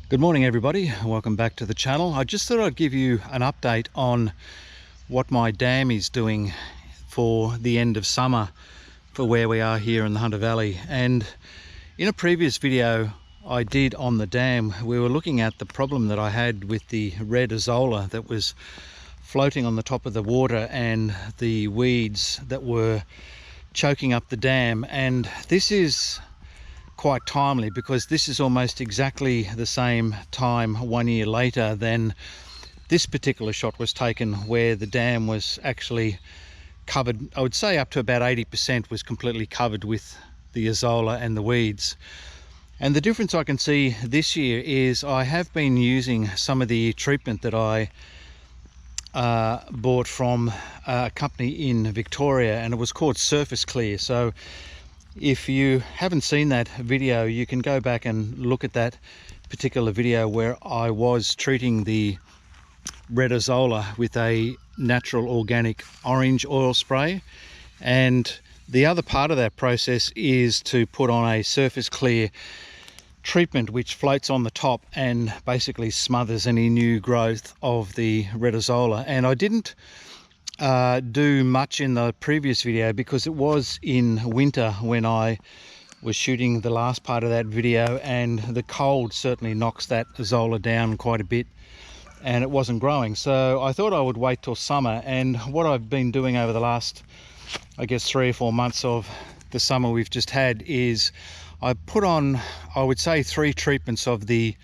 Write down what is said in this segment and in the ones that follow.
Good morning everybody, welcome back to the channel. I just thought I'd give you an update on what my dam is doing for the end of summer for where we are here in the Hunter Valley. And in a previous video I did on the dam, we were looking at the problem that I had with the red azolla that was floating on the top of the water and the weeds that were choking up the dam. And this is quite timely because this is almost exactly the same time 1 year later than this particular shot was taken, where the dam was actually covered, I would say up to about 80% was completely covered with the azolla and the weeds. And the difference I can see this year is I have been using some of the treatment that I bought from a company in Victoria, and it was called Surface Clear. So if you haven't seen that video, you can go back and look at that particular video where I was treating the red azolla with a natural organic orange oil spray. And the other part of that process is to put on a Surface Clear treatment which floats on the top and basically smothers any new growth of the red azolla. And I didn't do much in the previous video because it was in winter when I was shooting the last part of that video, and the cold certainly knocks that azolla down quite a bit and it wasn't growing. So I thought I would wait till summer, and what I've been doing over the last, I guess, 3 or 4 months of the summer we've just had is I put on, I would say, 3 treatments of the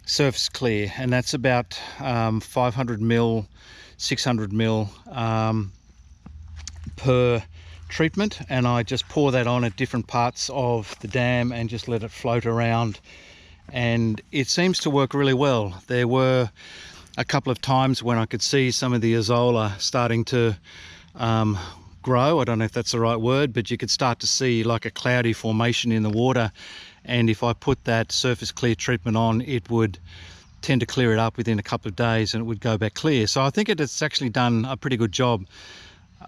Surface Clear, and that's about 500 ml 600 ml per treatment, and I just pour that on at different parts of the dam and just let it float around, and it seems to work really well. There were a couple of times when I could see some of the azolla starting to grow. I don't know if that's the right word, but you could start to see like a cloudy formation in the water, and if I put that Surface Clear treatment on, it would tend to clear it up within a couple of days and it would go back clear. So I think it's actually done a pretty good job.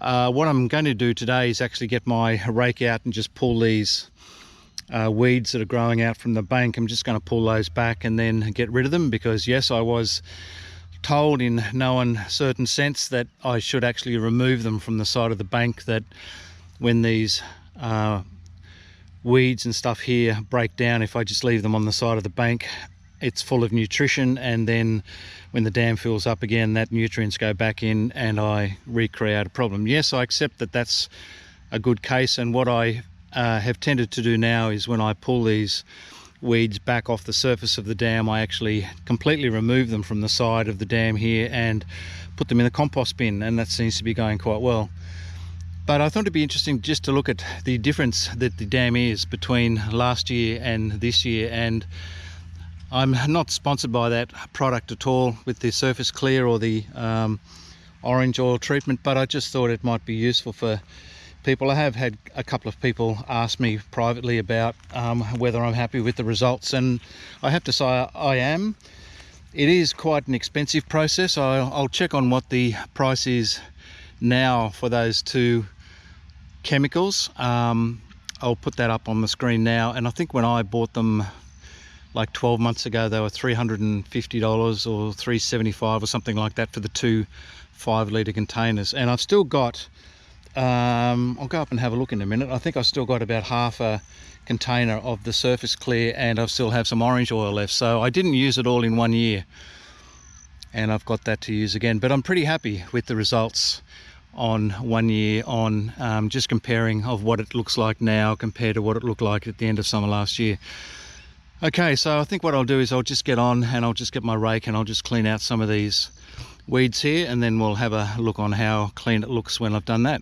What I'm going to do today is actually get my rake out and just pull these weeds that are growing out from the bank. I'm just going to pull those back and then get rid of them, because yes, I was told in no uncertain sense that I should actually remove them from the side of the bank, that when these weeds and stuff here break down, if I just leave them on the side of the bank, it's full of nutrition, and then when the dam fills up again, that nutrients go back in and I recreate a problem. Yes, I accept that that's a good case, and what I have tended to do now is when I pull these weeds back off the surface of the dam, I actually completely remove them from the side of the dam here and put them in the compost bin, and that seems to be going quite well. But I thought it'd be interesting just to look at the difference that the dam is between last year and this year. And I'm not sponsored by that product at all with the Surface Clear or the orange oil treatment, but I just thought it might be useful for people. I have had a couple of people ask me privately about whether I'm happy with the results, and I have to say I am. It is quite an expensive process. I'll check on what the price is now for those 2 chemicals. I'll put that up on the screen now, and I think when I bought them like 12 months ago, they were $350 or $375 or something like that for the 2 5-litre containers. And I've still got, I'll go up and have a look in a minute. I think I've still got about half a container of the Surface Clear, and I still have some orange oil left. So I didn't use it all in 1 year, and I've got that to use again. But I'm pretty happy with the results on 1 year on, just comparing of what it looks like now compared to what it looked like at the end of summer last year. Okay, so I think what I'll do is I'll just get on and I'll just get my rake and I'll just clean out some of these weeds here, and then we'll have a look on how clean it looks when I've done that.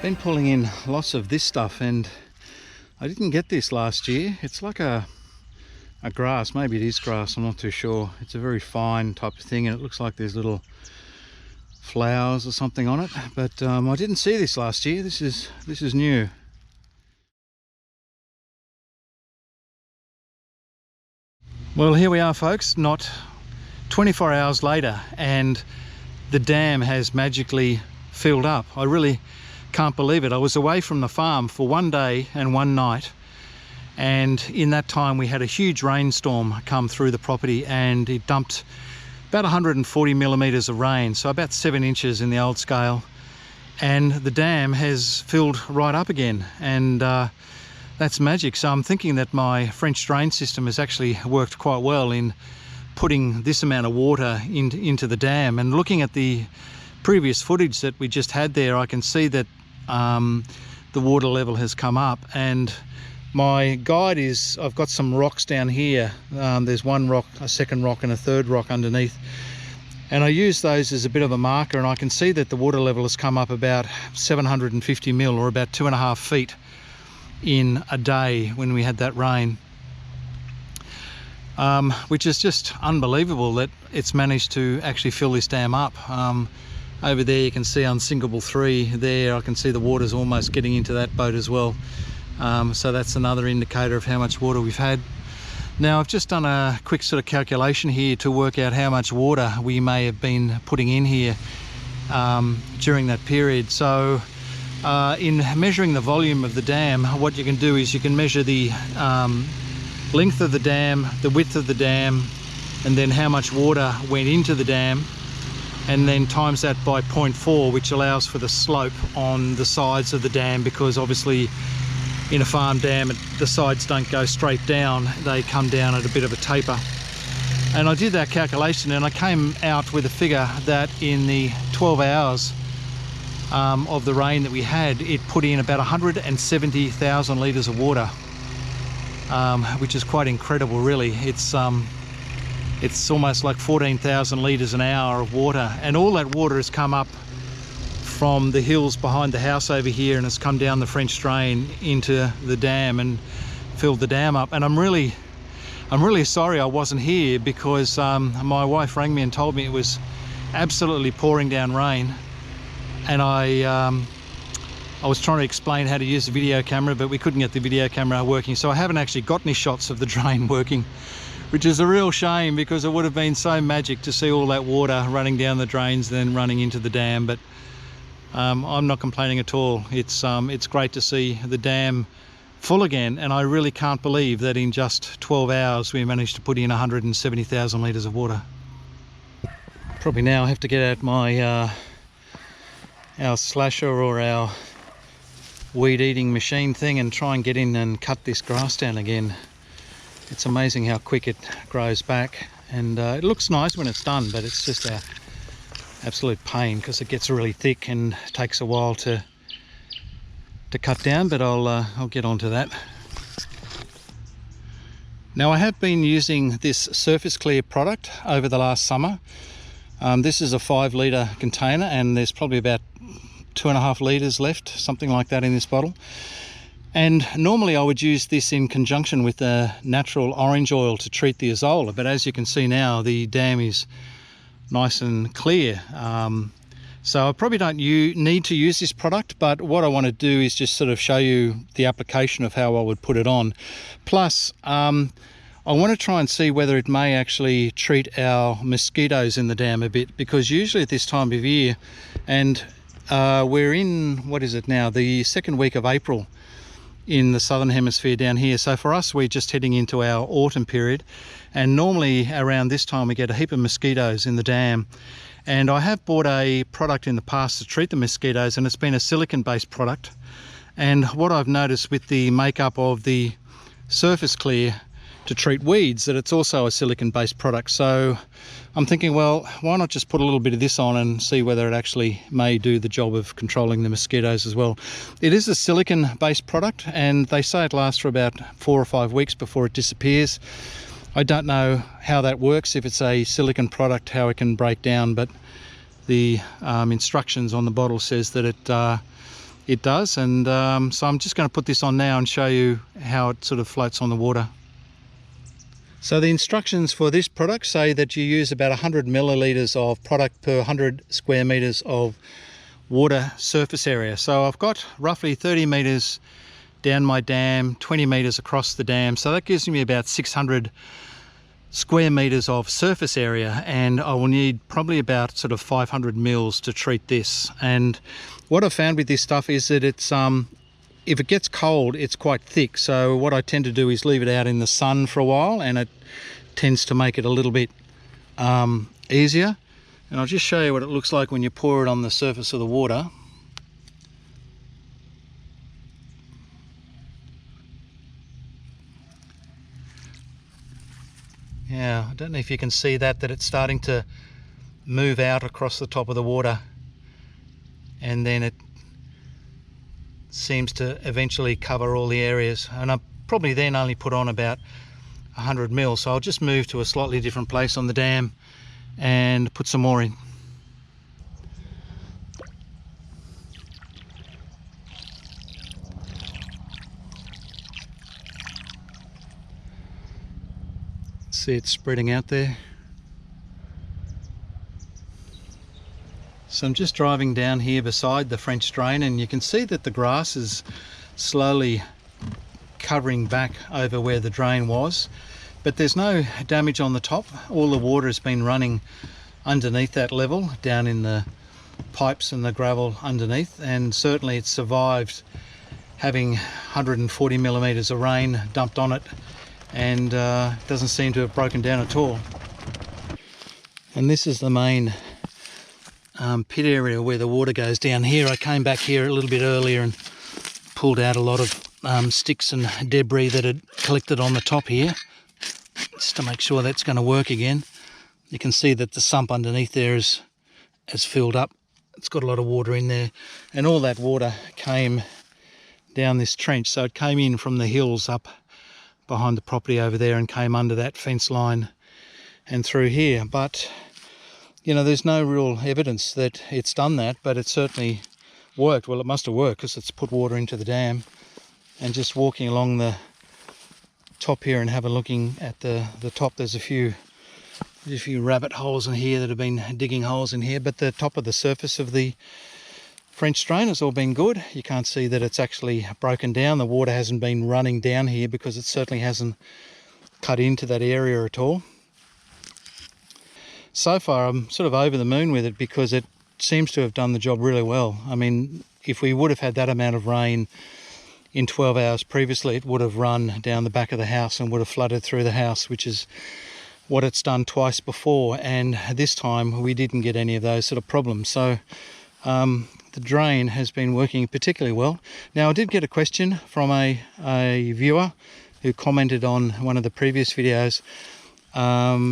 Been pulling in lots of this stuff, and I didn't get this last year. It's like a grass, maybe it is grass, I'm not too sure. It's a very fine type of thing, and it looks like there's little flowers or something on it, but I didn't see this last year. This is new. Well, here we are, folks, not 24 hours later, and the dam has magically filled up. I really can't believe it. I was away from the farm for one day and one night, and in that time we had a huge rainstorm come through the property, and it dumped about 140 millimeters of rain, so about 7 inches in the old scale, and the dam has filled right up again, and that's magic. So I'm thinking that my French drain system has actually worked quite well in putting this amount of water into the dam. And looking at the previous footage that we just had there, I can see that the water level has come up, and my guide is, I've got some rocks down here. There's one rock, a second rock and a third rock underneath, and I use those as a bit of a marker, and I can see that the water level has come up about 750 mil, or about 2.5 feet in a day when we had that rain, which is just unbelievable that it's managed to actually fill this dam up. Over there you can see on Sinkable 3 there, I can see the water's almost getting into that boat as well. So that's another indicator of how much water we've had. Now I've just done a quick sort of calculation here to work out how much water we may have been putting in here during that period. So in measuring the volume of the dam, what you can do is you can measure the length of the dam, the width of the dam, and then how much water went into the dam, and then times that by 0.4, which allows for the slope on the sides of the dam, because obviously in a farm dam the sides don't go straight down, they come down at a bit of a taper. And I did that calculation, and I came out with a figure that in the 12 hours of the rain that we had, it put in about 170,000 litres of water, which is quite incredible really. It's almost like 14,000 litres an hour of water, and all that water has come up from the hills behind the house over here, and it's come down the French drain into the dam and filled the dam up. And I'm really sorry I wasn't here, because my wife rang me and told me it was absolutely pouring down rain, and I was trying to explain how to use the video camera, but we couldn't get the video camera working, so I haven't actually got any shots of the drain working, which is a real shame, because it would have been so magic to see all that water running down the drains then running into the dam. But I'm not complaining at all. It's great to see the dam full again, and I really can't believe that in just 12 hours we managed to put in 170,000 litres of water. Probably now I have to get out my our slasher or our weed eating machine thing and try and get in and cut this grass down again. It's amazing how quick it grows back, and it looks nice when it's done, but it's just an absolute pain because it gets really thick and takes a while to cut down. But I'll get onto that. Now I have been using this Surface Clear product over the last summer. This is a 5 litre container, and there's probably about 2.5 litres left, something like that, in this bottle. And normally I would use this in conjunction with a natural orange oil to treat the azolla, but as you can see now, the dam is nice and clear. So I probably don't need to use this product, but what I want to do is just sort of show you the application of how I would put it on. Plus, I want to try and see whether it may actually treat our mosquitoes in the dam a bit, because usually at this time of year, and we're in, what is it now, the second week of April in the southern hemisphere down here. So for us, we're just heading into our autumn period, and normally around this time we get a heap of mosquitoes in the dam. And I have bought a product in the past to treat the mosquitoes, and it's been a silicon based product. And what I've noticed with the makeup of the Surface Clear to treat weeds, that it's also a silicon based product. So I'm thinking, well, why not just put a little bit of this on and see whether it actually may do the job of controlling the mosquitoes as well. It is a silicon based product, and they say it lasts for about 4 or 5 weeks before it disappears. I don't know how that works, if it's a silicon product, how it can break down, but the instructions on the bottle says that it does. And so I'm just going to put this on now and show you how it sort of floats on the water. So the instructions for this product say that you use about 100 millilitres of product per 100 square metres of water surface area. So I've got roughly 30 metres down my dam, 20 metres across the dam, so that gives me about 600 square metres of surface area, and I will need probably about sort of 500 mils to treat this. And what I've found with this stuff is that it's if it gets cold, it's quite thick, so what I tend to do is leave it out in the sun for a while, and it tends to make it a little bit easier. And I'll just show you what it looks like when you pour it on the surface of the water. Yeah, I don't know if you can see that it's starting to move out across the top of the water, and then it seems to eventually cover all the areas. And I probably then only put on about 100 mil, so I'll just move to a slightly different place on the dam and put some more in. See it spreading out there. So I'm just driving down here beside the French drain, and you can see that the grass is slowly covering back over where the drain was, but there's no damage on the top. All the water has been running underneath that level, down in the pipes and the gravel underneath, and certainly it's survived having 140 millimeters of rain dumped on it, and doesn't seem to have broken down at all. And this is the main pit area where the water goes down here. I came back here a little bit earlier and pulled out a lot of sticks and debris that had collected on the top here, just to make sure that's going to work again. You can see that the sump underneath there has filled up. It's got a lot of water in there, and all that water came down this trench. So it came in from the hills up behind the property over there and came under that fence line and through here. But you know, there's no real evidence that it's done that, but it certainly worked. Well, it must have worked because it's put water into the dam. And just walking along the top here and having a looking at the top, there's a few rabbit holes in here that have been digging holes in here, but the top of the surface of the French drain has all been good. You can't see that it's actually broken down. The water hasn't been running down here because it certainly hasn't cut into that area at all. So far I'm sort of over the moon with it because it seems to have done the job really well. I mean, if we would have had that amount of rain in 12 hours previously, it would have run down the back of the house and would have flooded through the house, which is what it's done twice before, and this time we didn't get any of those sort of problems. So the drain has been working particularly well. Now, I did get a question from a viewer who commented on one of the previous videos,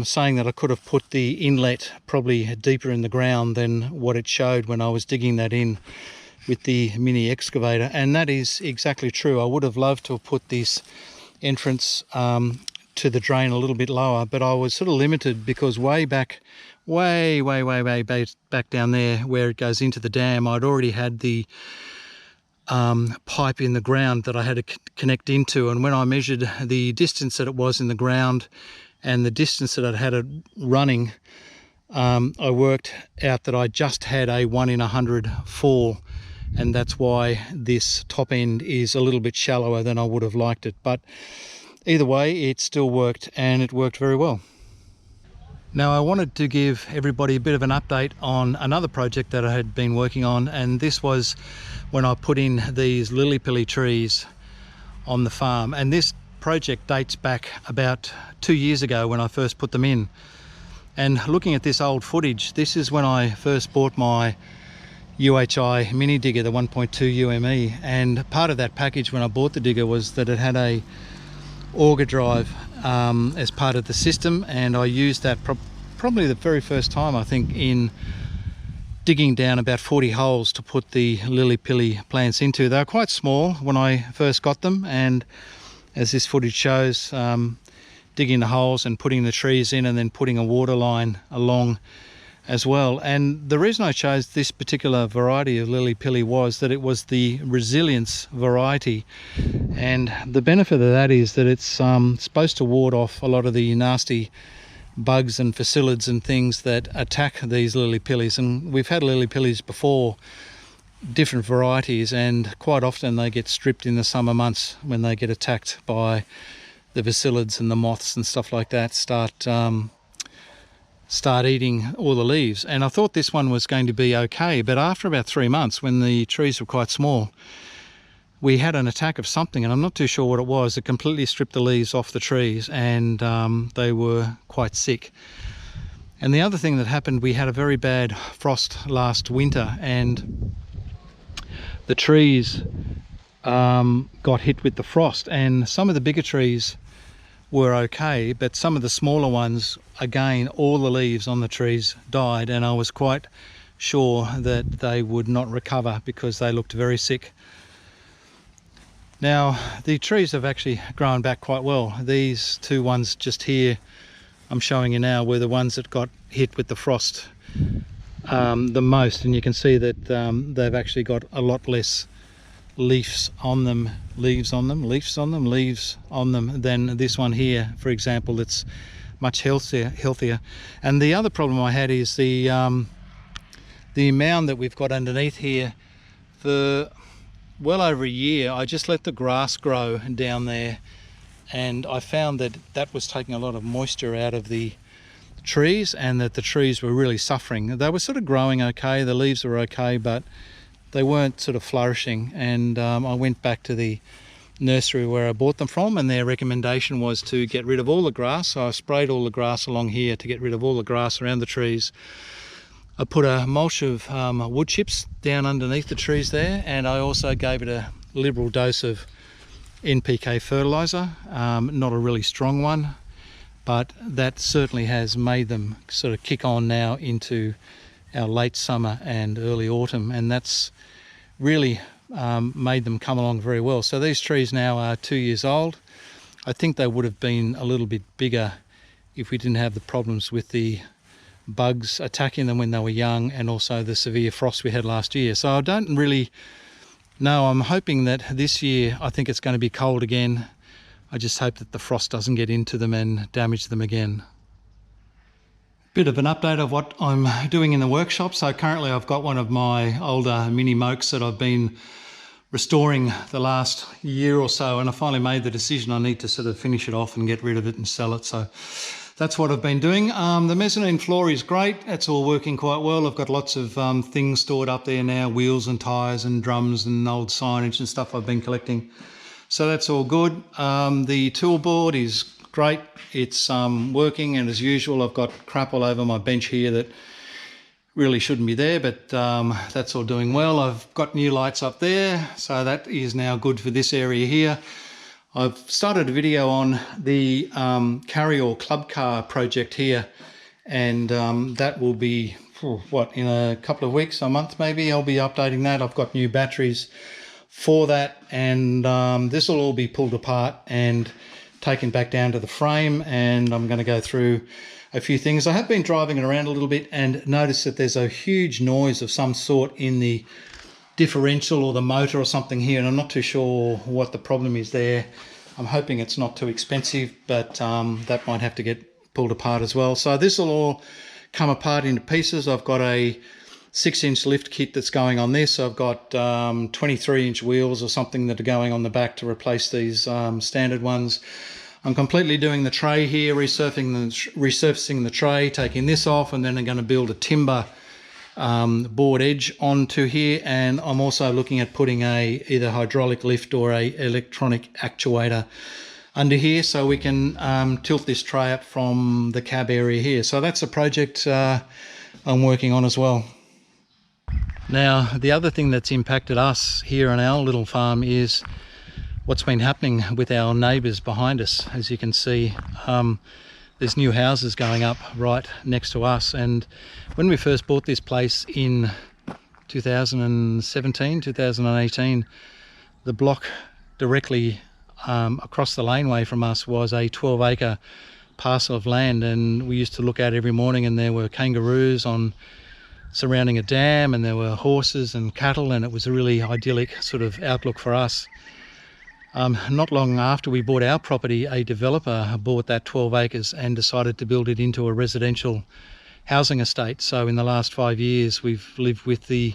saying that I could have put the inlet probably deeper in the ground than what it showed when I was digging that in with the mini excavator, and that is exactly true. I would have loved to have put this entrance to the drain a little bit lower, but I was sort of limited because way back down there where it goes into the dam, I'd already had the pipe in the ground that I had to connect into, and when I measured the distance that it was in the ground and the distance that I'd had it running, I worked out that I just had a 1 in 100 fall, and that's why this top end is a little bit shallower than I would have liked it. But either way, it still worked, and it worked very well. Now, I wanted to give everybody a bit of an update on another project that I had been working on, and this was when I put in these lily pilly trees on the farm. And this project dates back about 2 years ago when I first put them in. And looking at this old footage, this is when I first bought my UHI mini digger, the 1.2 UME, and part of that package when I bought the digger was that it had a auger drive as part of the system, and I used that probably the very first time, I think, in digging down about 40 holes to put the lily pilly plants into. They were quite small when I first got them, and as this footage shows, digging the holes and putting the trees in and then putting a water line along as well. And the reason I chose this particular variety of lily pilly was that it was the resilience variety, and the benefit of that is that it's supposed to ward off a lot of the nasty bugs and phacilids and things that attack these lily pillies. And we've had lily pillies before, different varieties, and quite often they get stripped in the summer months when they get attacked by the phacilids, and the moths and stuff like that start eating all the leaves. And I thought this one was going to be okay, but after about 3 months, when the trees were quite small, we had an attack of something, and I'm not too sure what it was. It completely stripped the leaves off the trees, and they were quite sick. And the other thing that happened, we had a very bad frost last winter, and the trees got hit with the frost, and some of the bigger trees were okay, but some of the smaller ones, again, all the leaves on the trees died, and I was quite sure that they would not recover because they looked very sick. Now, the trees have actually grown back quite well. These two ones just here I'm showing you now were the ones that got hit with the frost the most, and you can see that they've actually got a lot less leaves on them than this one here, for example, that's much healthier. And the other problem I had is the mound that we've got underneath here. For well over a year I just let the grass grow down there, and I found that that was taking a lot of moisture out of the trees, and that the trees were really suffering. They were sort of growing okay, the leaves were okay, but they weren't sort of flourishing. And I went back to the nursery where I bought them from, and their recommendation was to get rid of all the grass. So I sprayed all the grass along here to get rid of all the grass around the trees. I put a mulch of wood chips down underneath the trees there, and I also gave it a liberal dose of NPK fertilizer, not a really strong one, but that certainly has made them sort of kick on now into our late summer and early autumn, and that's really made them come along very well. So these trees now are 2 years old. I think they would have been a little bit bigger if we didn't have the problems with the bugs attacking them when they were young, and also the severe frost we had last year. So I don't really know. I'm hoping that this year, I think it's going to be cold again. I just hope that the frost doesn't get into them and damage them again. Bit of an update of what I'm doing in the workshop. So currently I've got one of my older mini mokes that I've been restoring the last year or so, and I finally made the decision I need to sort of finish it off and get rid of it and sell it. So that's what I've been doing. The mezzanine floor is great. It's all working quite well. I've got lots of things stored up there now, wheels and tyres and drums and old signage and stuff I've been collecting. So that's all good. The tool board is great. It's working, and as usual, I've got crap all over my bench here that really shouldn't be there, but that's all doing well. I've got new lights up there, so that is now good for this area here. I've started a video on the carry or club car project here, and that will be, in a couple of weeks, a month maybe, I'll be updating that. I've got new batteries for that, and this will all be pulled apart and taken back down to the frame, and I'm going to go through a few things. I have been driving it around a little bit and noticed that there's a huge noise of some sort in the differential or the motor or something here, and I'm not too sure what the problem is there. I'm hoping it's not too expensive, but that might have to get pulled apart as well. So this will all come apart into pieces. I've got a 6-inch lift kit that's going on this. I've got 23-inch wheels or something that are going on the back to replace these standard ones. I'm completely doing the tray here, resurfacing the tray, taking this off, and then I'm going to build a timber board edge onto here. And I'm also looking at putting a either hydraulic lift or a electronic actuator under here, so we can tilt this tray up from the cab area here. So that's a project I'm working on as well. Now, the other thing that's impacted us here on our little farm is what's been happening with our neighbours behind us. As you can see, there's new houses going up right next to us, and when we first bought this place in 2018, the block directly across the laneway from us was a 12-acre parcel of land, and we used to look out every morning, and there were kangaroos on surrounding a dam, and there were horses and cattle, and it was a really idyllic sort of outlook for us. Not long after we bought our property, a developer bought that 12 acres and decided to build it into a residential housing estate. So in the last 5 years we've lived with the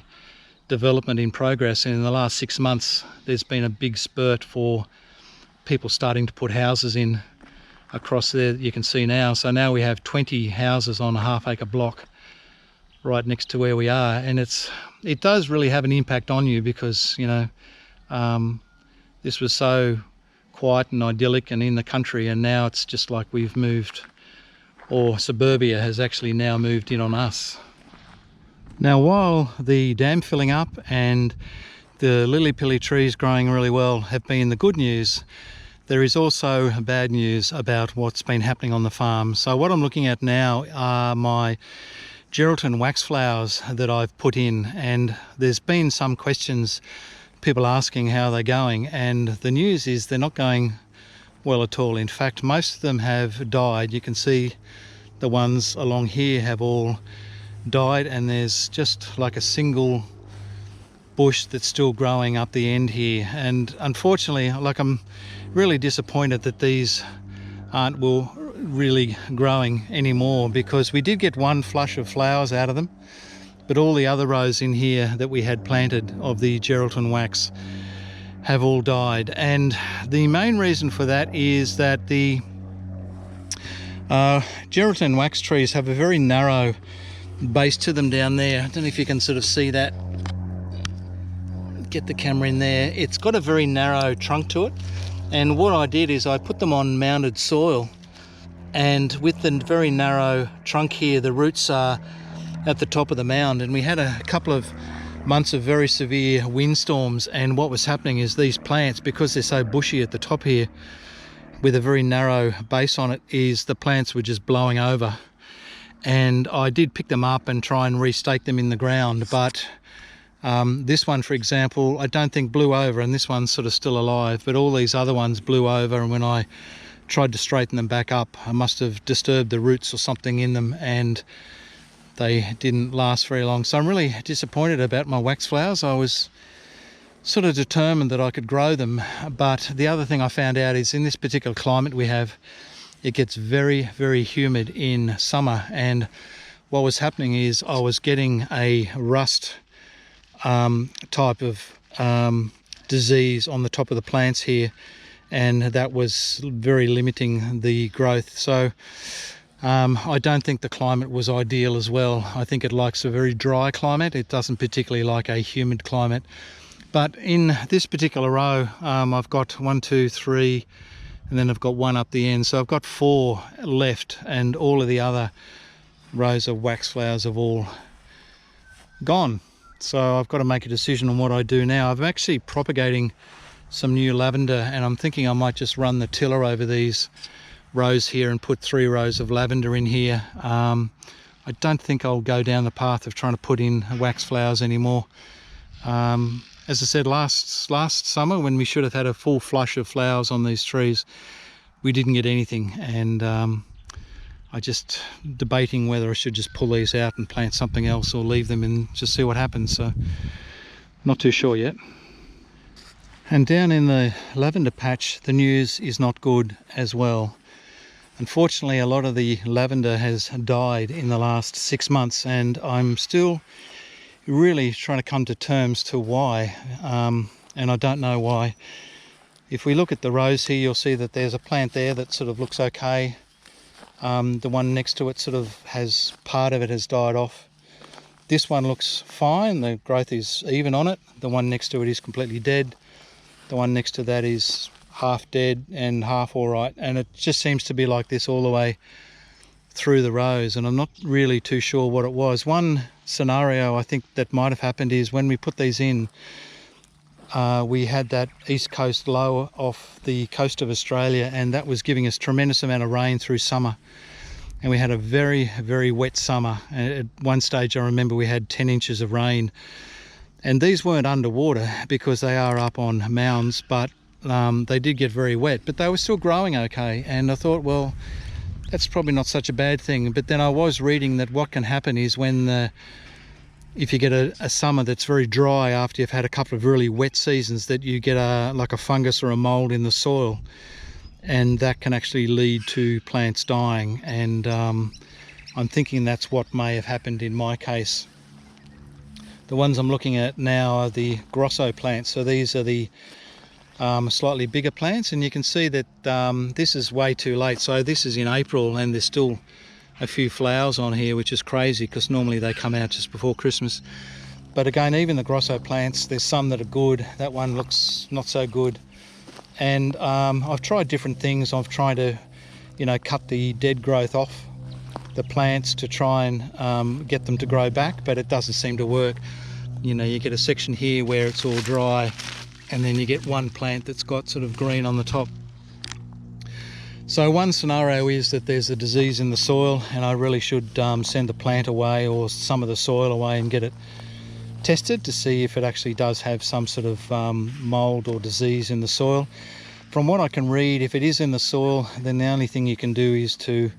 development in progress, and in the last 6 months there's been a big spurt for people starting to put houses in across there that you can see now. So now we have 20 houses on a half-acre block right next to where we are, and it does really have an impact on you, because this was so quiet and idyllic and in the country, and now it's just like we've moved, or suburbia has actually now moved in on us. Now, while the dam filling up and the lily-pilly trees growing really well have been the good news, there is also bad news about what's been happening on the farm. So what I'm looking at now are my Geraldton wax flowers that I've put in, and there's been some questions, people asking how they're going, and the news is they're not going well at all. In fact, most of them have died. You can see the ones along here have all died, and there's just like a single bush that's still growing up the end here. And unfortunately, like, I'm really disappointed that these aren't really growing anymore, because we did get one flush of flowers out of them, but all the other rows in here that we had planted of the Geraldton wax have all died. And the main reason for that is that the Geraldton wax trees have a very narrow base to them down there. I don't know if you can sort of see that. Get the camera in there. It's got a very narrow trunk to it, and what I did is I put them on mounded soil, and with the very narrow trunk here, the roots are at the top of the mound. And we had a couple of months of very severe windstorms, and what was happening is these plants, because they're so bushy at the top here with a very narrow base on it, is the plants were just blowing over. And I did pick them up and try and restake them in the ground, but this one, for example, I don't think blew over, and this one's sort of still alive, but all these other ones blew over, and when I tried to straighten them back up, I must have disturbed the roots or something in them, and they didn't last very long. So I'm really disappointed about my wax flowers. I was sort of determined that I could grow them, but the other thing I found out is in this particular climate we have, it gets very, very humid in summer, and what was happening is I was getting a rust type of disease on the top of the plants here, and that was very limiting the growth. So I don't think the climate was ideal as well. I think it likes a very dry climate. It doesn't particularly like a humid climate. But in this particular row, I've got 1, 2, 3, and then I've got one up the end. So I've got 4 left, and all of the other rows of wax flowers have all gone. So I've got to make a decision on what I do now. I'm actually propagating some new lavender, and I'm thinking I might just run the tiller over these rows here and put 3 rows of lavender in here. I don't think I'll go down the path of trying to put in wax flowers anymore. As I said, last summer, when we should have had a full flush of flowers on these trees, we didn't get anything, and I just debating whether I should just pull these out and plant something else, or leave them and just see what happens. So not too sure yet. And down in the lavender patch, the news is not good as well. Unfortunately, a lot of the lavender has died in the last 6 months, and I'm still really trying to come to terms to why, and I don't know why. If we look at the rows here, you'll see that there's a plant there that sort of looks okay. The one next to it sort of has, part of it has died off. This one looks fine, the growth is even on it. The one next to it is completely dead. The one next to that is half dead and half all right, and it just seems to be like this all the way through the rows, and I'm not really too sure what it was. One scenario I think that might have happened is when we put these in, we had that east coast low off the coast of Australia, and that was giving us tremendous amount of rain through summer, and we had a very, very wet summer. And at one stage I remember we had 10 inches of rain, and these weren't underwater because they are up on mounds, but they did get very wet, but they were still growing okay. And I thought, well, that's probably not such a bad thing. But then I was reading that what can happen is when if you get a summer that's very dry after you've had a couple of really wet seasons, that you get like a fungus or a mold in the soil, and that can actually lead to plants dying. And I'm thinking that's what may have happened in my case. The ones I'm looking at now are the Grosso plants. So these are the slightly bigger plants, and you can see that this is way too late. So this is in April and there's still a few flowers on here, which is crazy because normally they come out just before Christmas. But again, even the Grosso plants, there's some that are good. That one looks not so good. And I've tried different things. I've tried to, cut the dead growth off the plants to try and get them to grow back, but it doesn't seem to work. You get a section here where it's all dry, and then you get one plant that's got sort of green on the top. So one scenario is that there's a disease in the soil, and I really should send the plant away or some of the soil away and get it tested to see if it actually does have some sort of mold or disease in the soil. From what I can read, if it is in the soil, then the only thing you can do is to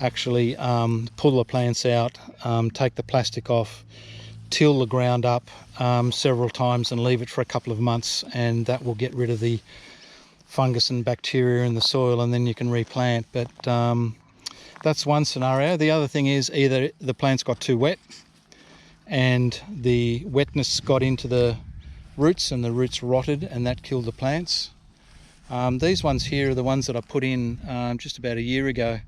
actually pull the plants out, take the plastic off, till the ground up several times and leave it for a couple of months, and that will get rid of the fungus and bacteria in the soil, and then you can replant. But that's one scenario. The other thing is either the plants got too wet and the wetness got into the roots and the roots rotted, and that killed the plants. These ones here are the ones that I put in just about a year ago,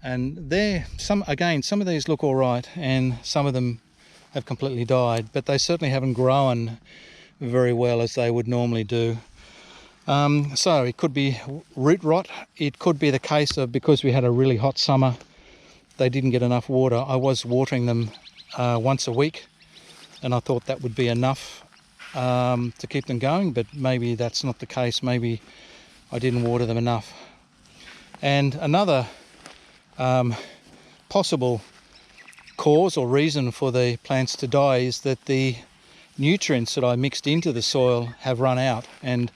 and some of these look all right and some of them have completely died, but they certainly haven't grown very well as they would normally do. So it could be root rot. It could be the case of because we had a really hot summer, they didn't get enough water. I was watering them once a week, and I thought that would be enough to keep them going, but maybe that's not the case. Maybe I didn't water them enough. And another possible cause or reason for the plants to die is that the nutrients that I mixed into the soil have run out, and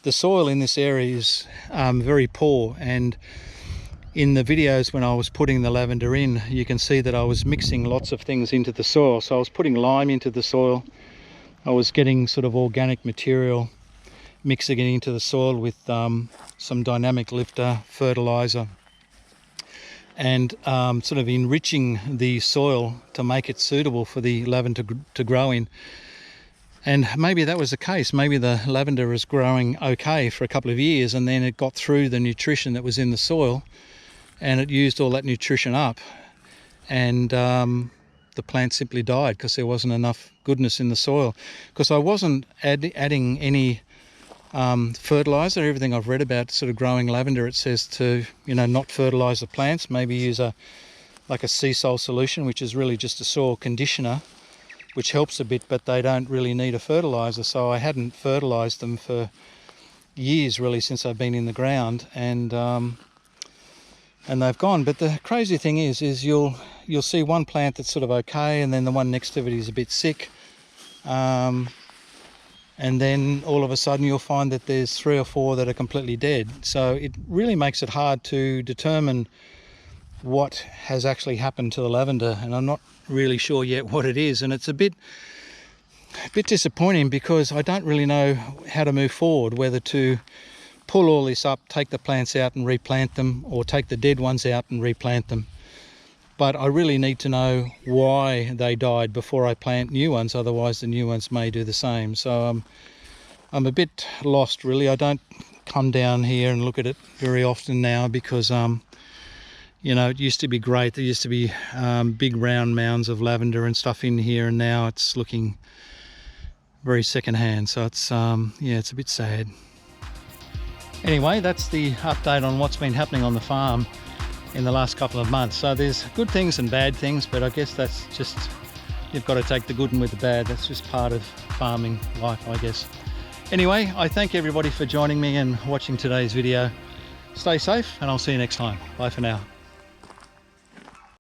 the soil in this area is very poor. And in the videos when I was putting the lavender in, you can see that I was mixing lots of things into the soil. So I was putting lime into the soil, I was getting sort of organic material, mixing it into the soil with some dynamic lifter fertilizer, and sort of enriching the soil to make it suitable for the lavender to grow in. And maybe that was the case. Maybe the lavender was growing okay for a couple of years, and then it got through the nutrition that was in the soil and it used all that nutrition up, and the plant simply died because there wasn't enough goodness in the soil. Because I wasn't adding any fertilizer. Everything I've read about sort of growing lavender, it says to not fertilize the plants, maybe use like a sea salt solution, which is really just a soil conditioner, which helps a bit, but they don't really need a fertilizer. So I hadn't fertilized them for years really since I've been in the ground, and they've gone. But the crazy thing is you'll see one plant that's sort of okay, and then the one next to it is a bit sick, and then all of a sudden you'll find that there's 3 or 4 that are completely dead. So it really makes it hard to determine what has actually happened to the lavender, and I'm not really sure yet what it is. And it's a bit disappointing because I don't really know how to move forward, whether to pull all this up, take the plants out and replant them, or take the dead ones out and replant them. But I really need to know why they died before I plant new ones, otherwise the new ones may do the same. So I'm a bit lost really. I don't come down here and look at it very often now because it used to be great. There used to be big round mounds of lavender and stuff in here, and now it's looking very secondhand. So it's it's a bit sad. Anyway, that's the update on what's been happening on the farm in the last couple of months. So there's good things and bad things, but I guess that's just, you've got to take the good and with the bad. That's just part of farming life, I guess. Anyway, I thank everybody for joining me and watching today's video. Stay safe, and I'll see you next time. Bye for now.